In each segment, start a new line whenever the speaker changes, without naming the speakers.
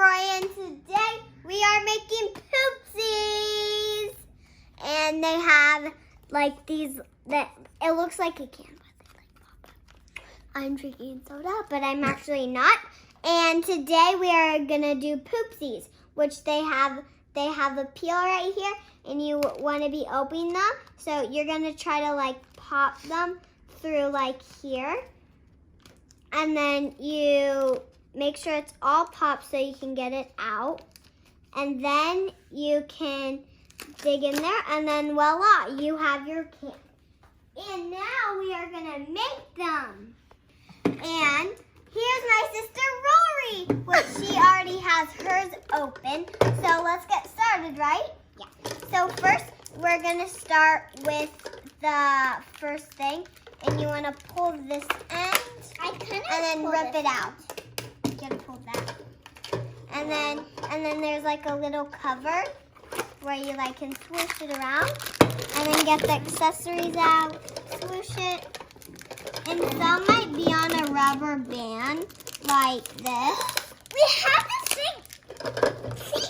Rori, and today we are making Poopsies. And they have like these, that it looks like a can, but they like pop up. I'm drinking soda, but I'm actually not. And today we are gonna do Poopsies, which they have a peel right here, and you want to be opening them. So you're gonna try to like pop them through like here, and then you make sure it's all popped so you can get it out, and then you can dig in there, and then voila, you have your can. And now we are gonna make them. And here's my sister Rori, which she already has hers open. So let's get started, right? Yeah. So first, we're gonna start with the first thing, and you wanna pull this end, and then rip it out. You gotta pull that. And then there's like a little cover where you like can swoosh it around, and then get the accessories out, swoosh it. And some might be on a rubber band like this. We have this thing. See?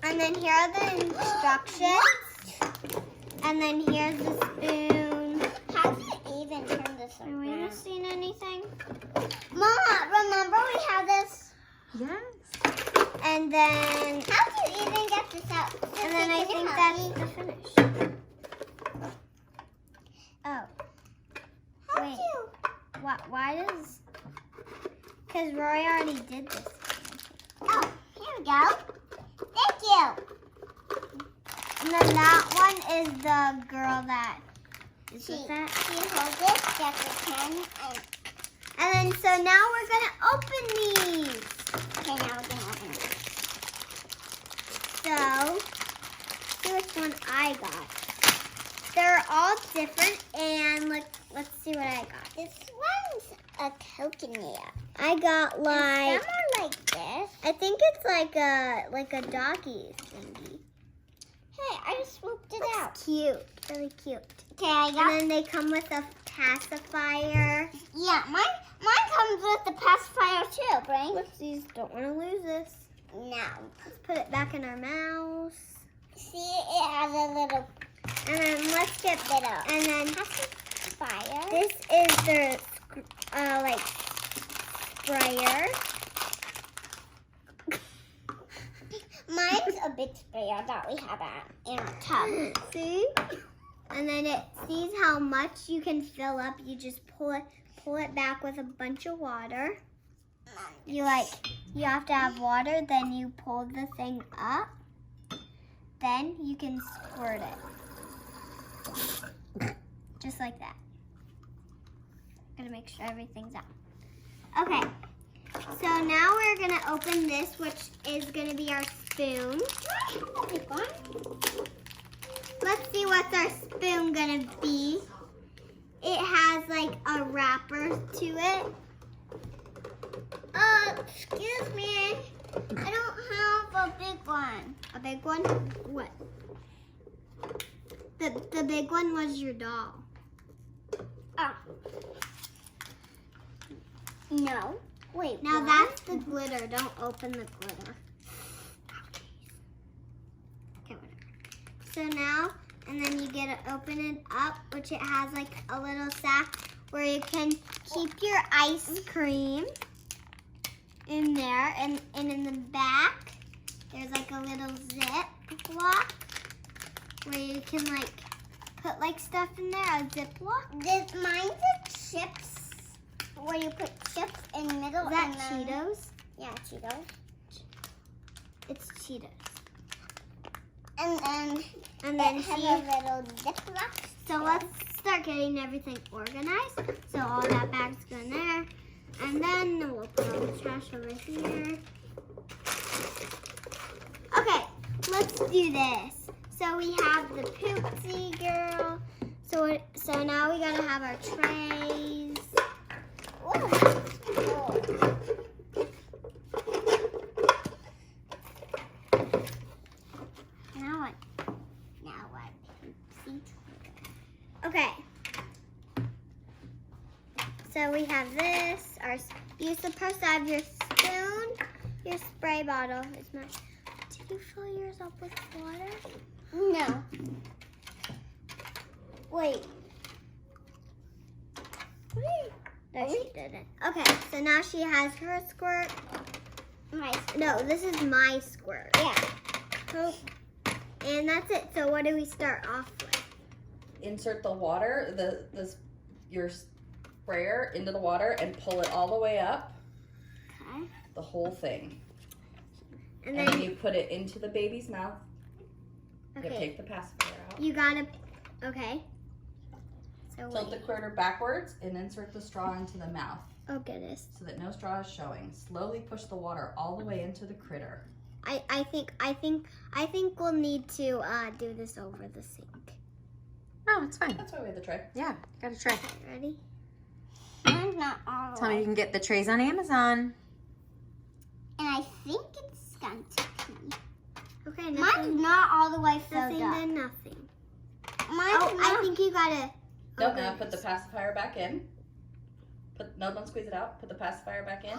And then here are the instructions. And then here's the spoon. How do you even turn this around? Have we not seen anything? Mom, remember we have this?
Yes.
And then, how do you even get this out? And then I think that's the finish. Oh. Wait. Why does? Because Rori already did this. Oh, here we go. Thank you. And then that one is the girl that. Is that? She holds it, gets the pen, and then so now we're gonna open these. Okay, now we're gonna open them. So, see which one I got. They're all different, and let's see what I got. This one's a coconut. I got like. Some are like this. I think it's like a doggy thingy. Hey, I just swooped it out. Cute, really cute. Okay, I got. And then they come with a pacifier. Yeah, mine comes with the pacifier too, Brink. Whoopsies, don't want to lose this. No. Let's put it back in our mouse. See, it has a little. And then let's get it up. And then pacifier. This is their like sprayer. Mine's a big sprayer that we have in our tub. See? And then it sees how much you can fill up. You just pull it back with a bunch of water. You have to have water, then you pull the thing up. Then you can squirt it. Just like that. Gotta make sure everything's out. Okay. So now we're gonna open this, which is gonna be our spoon. Let's see what's our spoon gonna be. It has like a wrapper to it. Excuse me. I don't have a big one. A big one? What? The big one was your doll. Oh. No. Wait, now that's the glitter. Don't open the glitter. Okay, whatever. So now, and then you get to open it up, which it has like a little sack where you can keep your ice cream in there. And in the back, there's like a little zip lock where you can like put like stuff in there, a Ziploc. Mine's a chips, where you put chips in the middle. Is that Cheetos? Yeah, Cheetos. It's Cheetos. And then it has a little Ziploc. So let's start getting everything organized. So all that bags go in there. And then we'll put all the trash over here. Okay, let's do this. So we have the Poopsie girl. So now we gotta have our trays. Ooh. Now what? Poopsie. Okay. So we have this. You're supposed to have your spoon Your spray bottle is mine. Did you fill yours up with water? No. Wait. No, she didn't. Okay, so now she has her squirt. No, this is my squirt. Yeah. So, and that's it. So what do we start off with?
Insert the water, your sprayer into the water and pull it all the way up.
Okay.
The whole thing.
And
then you put it into the baby's mouth.
Okay.
You take the pacifier out.
You gotta, okay. So
Tilt the critter backwards and insert the straw into the mouth.
Oh goodness.
So that no straw is showing. Slowly push the water all the way into the critter.
I think we'll need to do this over the sink.
Oh, it's fine.
That's why we have the tray.
Yeah, got a tray.
Okay, ready? Mine's not all the
Tell
way.
me you can get the trays on Amazon.
And I think it's going to be. Okay, mine's not all the way filled up. Nothing, then nothing. I think you gotta.
Nope, now put the pacifier back in. No, don't squeeze it out. Put the pacifier back in.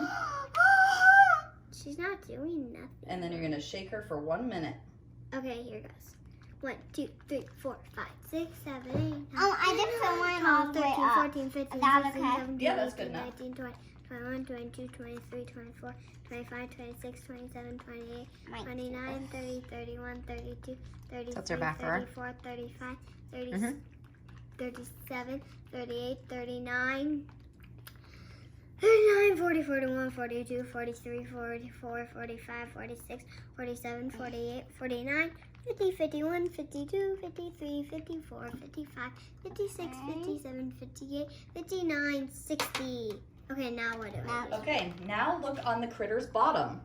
She's not doing nothing.
And then you're going to shake her for 1 minute.
Okay, here goes. 1, 2, 3, 4, 5, 6, 7, 8, 9,
I did fill mine all the way
13,
up.
14, 15,
Is that
16,
okay?
17,
Yeah, that's
18,
good enough.
19, 20, 21, 22, 23, 24, 25, 26, 27, 28, 29, 30, 31, 32, 33,
That's our back row.
34, 35, 36, 37, 38, 39, 39, 40, 41, 42, 43, 44, 45, 46, 47, 48, 49, 50, 51, 52, 53, 54, 55, 56, 57, 58, 59, 60. Okay, now what do I do?
Okay, now look on the critter's bottom.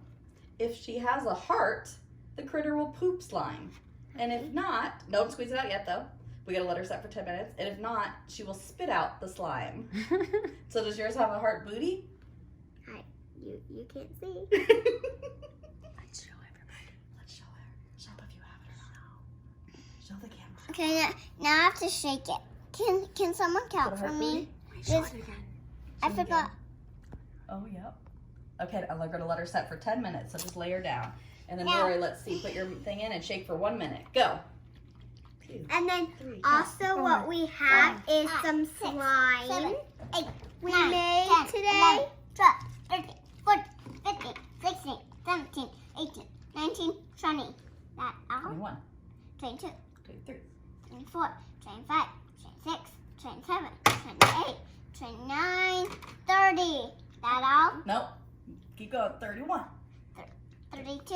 If she has a heart, the critter will poop slime. And if not, don't squeeze it out yet though. We gotta let her set for 10 minutes. And if not, she will spit out the slime. So does yours have a heart booty?
You can't see.
Let's show everybody.
Let's show her. Show if you have it or not. Show the camera.
Okay, now I have to shake it. Can someone count
Put a
for
heart
me?
booty.
Show it again.
I forgot.
Oh, yep. Okay, I'm gonna let her set for 10 minutes, so just lay her down. And then
Yeah.
Rory, let's see, put your thing in and shake for 1 minute. Go. 2,
And then
3,
also what we have is some slime
7, 8,
we
9,
made
10,
today.
11, 12, 13, 14, 15, 16, 17, 18, 19, 20. That out.
21,
22,
23.
24, 25, 26, 27, 28, 29, 30. That all?
Nope. Keep going. 31.
32,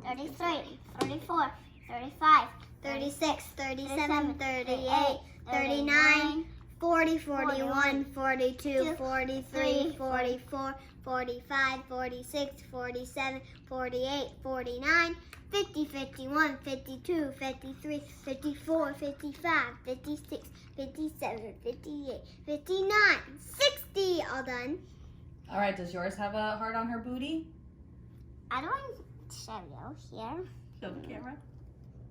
33, 34, 35,
36, 37, 38, 39, 40, 41, 42, 43, 44, 45, 46, 47, 48, 49, 50, 51, 52, 53, 54, 55, 56, 57, 58, 59, 60. All done.
All right, does yours have a heart on her booty?
I don't want to show you here.
Show the camera.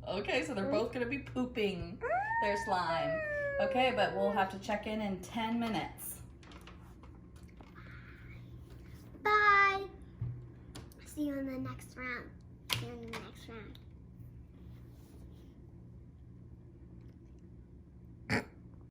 Okay, so they're both gonna be pooping their slime. Okay, but we'll have to check in 10 minutes.
Bye. See you in the next round.
See you in the next round.